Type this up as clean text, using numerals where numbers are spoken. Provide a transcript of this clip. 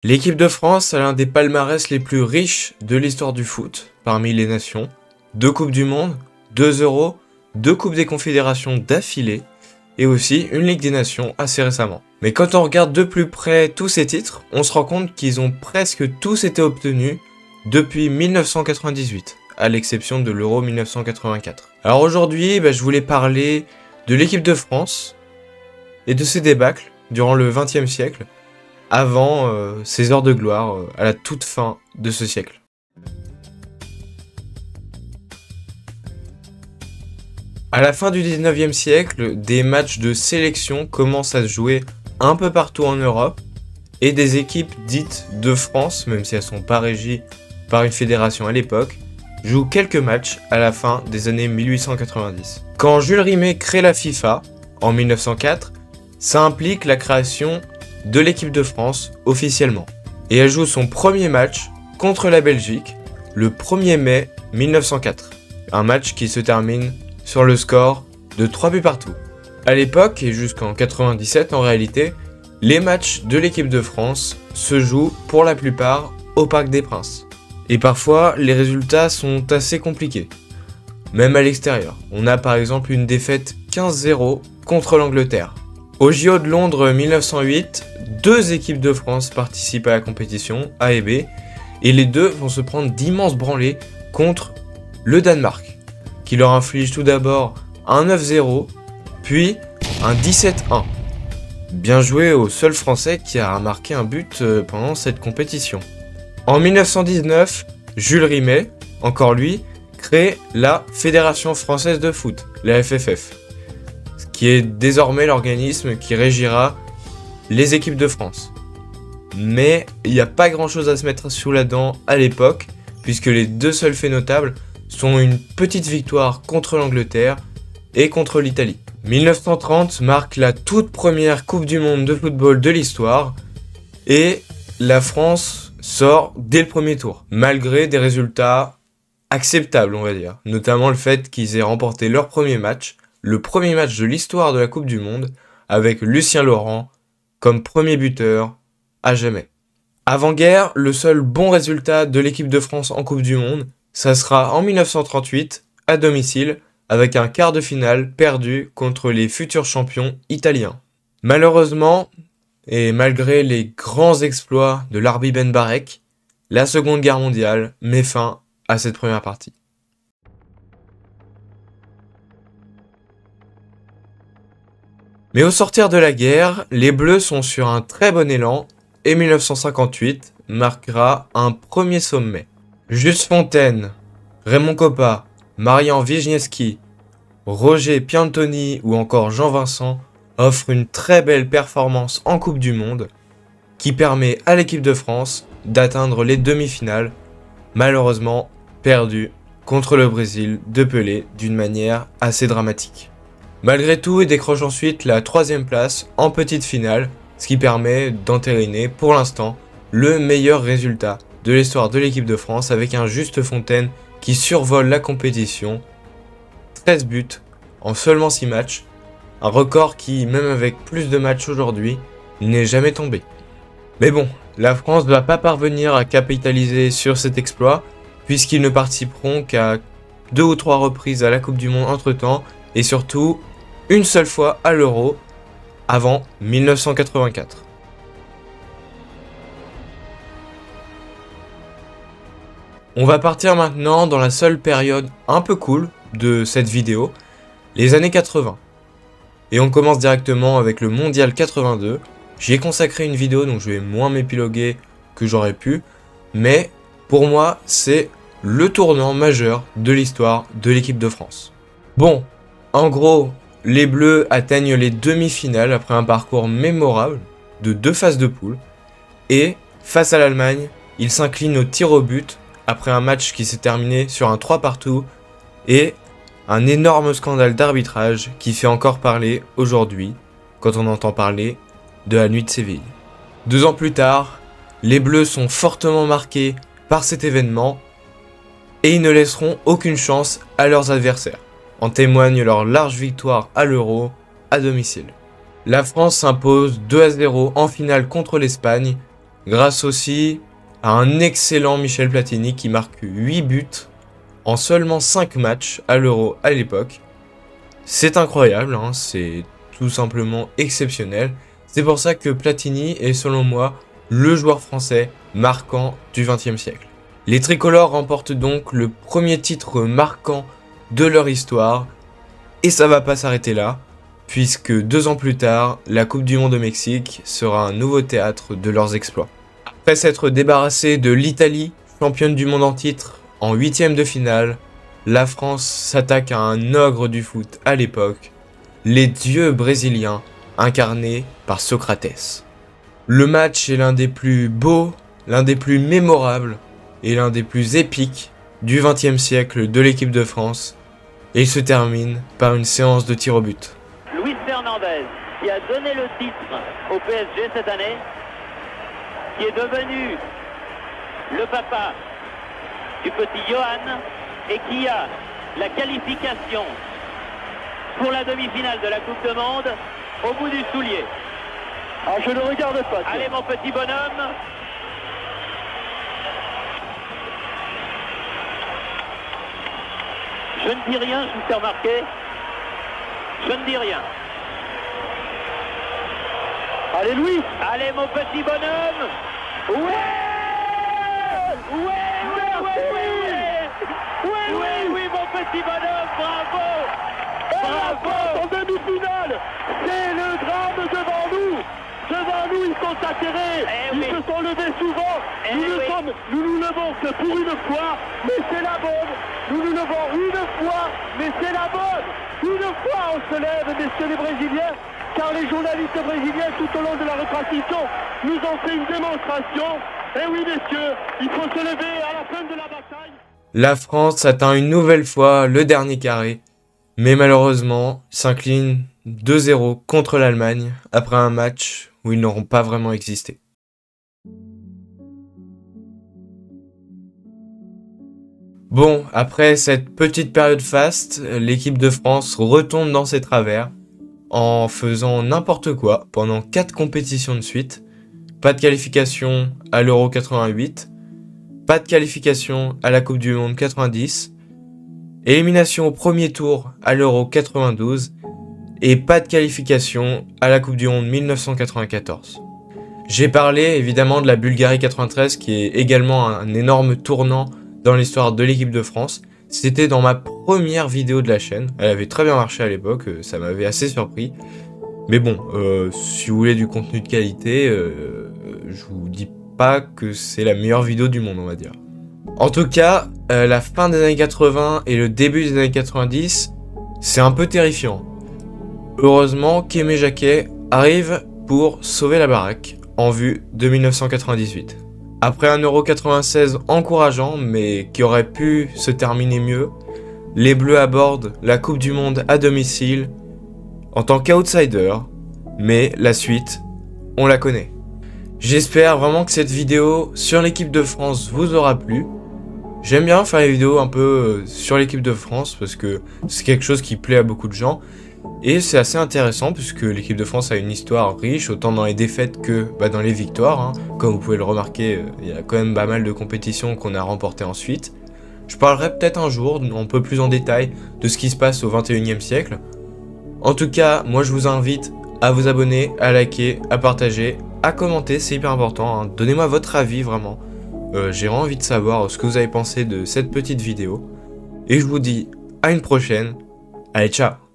L'équipe de France a l'un des palmarès les plus riches de l'histoire du foot parmi les nations. 2 Coupes du Monde, 2 Euros, 2 Coupes des Confédérations d'affilée et aussi une Ligue des Nations assez récemment. Mais quand on regarde de plus près tous ces titres, on se rend compte qu'ils ont presque tous été obtenus depuis 1998, à l'exception de l'Euro 1984. Alors aujourd'hui, je voulais parler de l'équipe de France et de ses débâcles durant le XXe siècle, avant ses heures de gloire à la toute fin de ce siècle. À la fin du 19e siècle, des matchs de sélection commencent à se jouer un peu partout en Europe et des équipes dites de France, même si elles ne sont pas régies par une fédération à l'époque, jouent quelques matchs à la fin des années 1890. Quand Jules Rimet crée la FIFA en 1904, ça implique la création de l'équipe de France officiellement. Et elle joue son premier match contre la Belgique le 1er mai 1904. Un match qui se termine sur le score de 3 buts partout. À l'époque, et jusqu'en 97 en réalité, les matchs de l'équipe de France se jouent pour la plupart au Parc des Princes. Et parfois, les résultats sont assez compliqués, même à l'extérieur. On a par exemple une défaite 15-0 contre l'Angleterre. Au JO de Londres 1908, 2 équipes de France participent à la compétition, A et B, et les deux vont se prendre d'immenses branlées contre le Danemark, qui leur inflige tout d'abord un 9-0, puis un 17-1. Bien joué au seul Français qui a marqué un but pendant cette compétition. En 1919, Jules Rimet, encore lui, crée la Fédération Française de Foot, la FFF, qui est désormais l'organisme qui régira les équipes de France. Mais il n'y a pas grand chose à se mettre sous la dent à l'époque, puisque les 2 seuls faits notables sont une petite victoire contre l'Angleterre et contre l'Italie. 1930 marque la toute première Coupe du Monde de football de l'histoire, et la France sort dès le premier tour, malgré des résultats acceptables on va dire, notamment le fait qu'ils aient remporté leur premier match, le premier match de l'histoire de la Coupe du Monde, avec Lucien Laurent comme premier buteur à jamais. Avant-guerre, le seul bon résultat de l'équipe de France en Coupe du Monde, ça sera en 1938, à domicile, avec un quart de finale perdu contre les futurs champions italiens. Malheureusement, et malgré les grands exploits de Larbi Ben Barek, la Seconde Guerre mondiale met fin à cette première partie. Mais au sortir de la guerre, les Bleus sont sur un très bon élan et 1958 marquera un premier sommet. Juste Fontaine, Raymond Kopa, Marian Wisniewski, Roger Piantoni ou encore Jean Vincent offrent une très belle performance en Coupe du Monde qui permet à l'équipe de France d'atteindre les demi-finales, malheureusement perdues contre le Brésil de Pelé d'une manière assez dramatique. Malgré tout, il décroche ensuite la 3e place en petite finale, ce qui permet d'entériner pour l'instant le meilleur résultat de l'histoire de l'équipe de France avec un Juste Fontaine qui survole la compétition, 13 buts en seulement 6 matchs, un record qui, même avec plus de matchs aujourd'hui, n'est jamais tombé. Mais bon, la France ne va pas parvenir à capitaliser sur cet exploit, puisqu'ils ne participeront qu'à 2 ou 3 reprises à la Coupe du Monde entre-temps, et surtout une seule fois à l'Euro, avant 1984. On va partir maintenant dans la seule période un peu cool de cette vidéo, les années 80. Et on commence directement avec le Mondial 82. J'y ai consacré une vidéo, donc je vais moins m'épiloguer que j'aurais pu. Mais pour moi, c'est le tournant majeur de l'histoire de l'équipe de France. Bon, en gros, les Bleus atteignent les demi-finales après un parcours mémorable de 2 phases de poule. Et face à l'Allemagne, ils s'inclinent au tir au but après un match qui s'est terminé sur un 3 partout et un énorme scandale d'arbitrage qui fait encore parler aujourd'hui quand on entend parler de la nuit de Séville. 2 ans plus tard, les Bleus sont fortement marqués par cet événement et ils ne laisseront aucune chance à leurs adversaires. En témoigne leur large victoire à l'Euro à domicile. La France s'impose 2-0 en finale contre l'Espagne grâce aussi à un excellent Michel Platini qui marque 8 buts en seulement 5 matchs à l'Euro à l'époque. C'est incroyable, hein, c'est tout simplement exceptionnel. C'est pour ça que Platini est selon moi le joueur français marquant du XXe siècle. Les tricolores remportent donc le premier titre marquant de leur histoire et ça va pas s'arrêter là, puisque 2 ans plus tard, la Coupe du Monde au Mexique sera un nouveau théâtre de leurs exploits. Après s'être débarrassé de l'Italie, championne du monde en titre, en 8e de finale, la France s'attaque à un ogre du foot à l'époque, les dieux brésiliens incarnés par Socrates. Le match est l'un des plus beaux, l'un des plus mémorables et l'un des plus épiques du XXe siècle de l'équipe de France, et il se termine par une séance de tir au but. Luis Fernandez, qui a donné le titre au PSG cette année, qui est devenu le papa du petit Johan et qui a la qualification pour la demi-finale de la Coupe du Monde au bout du soulier. Ah, je ne regarde pas. Allez mon petit bonhomme. Je ne dis rien, je vous fais remarquer. Je ne dis rien. Allez Louis. Allez mon petit bonhomme. Ouais. Oui, mon petit bonhomme, bravo. Bravo. En demi-finale, c'est le drame devant nous. Devant nous, ils sont atterrés. Ils se sont levés souvent. Nous nous levons que pour une fois, mais c'est la bonne. Nous nous levons une fois, mais c'est la bonne. Une fois, on se lève, messieurs les Brésiliens, car les journalistes brésiliens, tout au long de la retransmission, nous ont fait une démonstration. Et oui, messieurs, il faut se lever à la fin de la bataille. La France atteint une nouvelle fois le dernier carré, mais malheureusement s'incline 2-0 contre l'Allemagne après un match où ils n'auront pas vraiment existé. Bon, après cette petite période faste, l'équipe de France retombe dans ses travers en faisant n'importe quoi pendant 4 compétitions de suite. Pas de qualification à l'Euro 88, pas de qualification à la Coupe du Monde 90, élimination au premier tour à l'Euro 92 et pas de qualification à la Coupe du Monde 1994. J'ai parlé évidemment de la Bulgarie 93 qui est également un énorme tournant dans l'histoire de l'équipe de France. C'était dans ma première vidéo de la chaîne, elle avait très bien marché à l'époque, ça m'avait assez surpris. Mais bon, si vous voulez du contenu de qualité, je vous dis pas que c'est la meilleure vidéo du monde, on va dire. En tout cas, la fin des années 80 et le début des années 90, c'est un peu terrifiant. Heureusement qu'Aimé Jacquet arrive pour sauver la baraque en vue de 1998. Après un Euro 96 encourageant, mais qui aurait pu se terminer mieux, les Bleus abordent la Coupe du Monde à domicile en tant qu'outsider, mais la suite, on la connaît. J'espère vraiment que cette vidéo sur l'équipe de France vous aura plu. J'aime bien faire les vidéos un peu sur l'équipe de France parce que c'est quelque chose qui plaît à beaucoup de gens. Et c'est assez intéressant puisque l'équipe de France a une histoire riche, autant dans les défaites que dans les victoires. Hein. Comme vous pouvez le remarquer, il y a quand même pas mal de compétitions qu'on a remportées ensuite. Je parlerai peut-être un jour, un peu plus en détail, de ce qui se passe au 21e siècle. En tout cas, moi je vous invite à vous abonner, à liker, à partager, à commenter, c'est hyper important. Hein. Donnez-moi votre avis vraiment. J'ai vraiment envie de savoir ce que vous avez pensé de cette petite vidéo. Et je vous dis à une prochaine. Allez, ciao!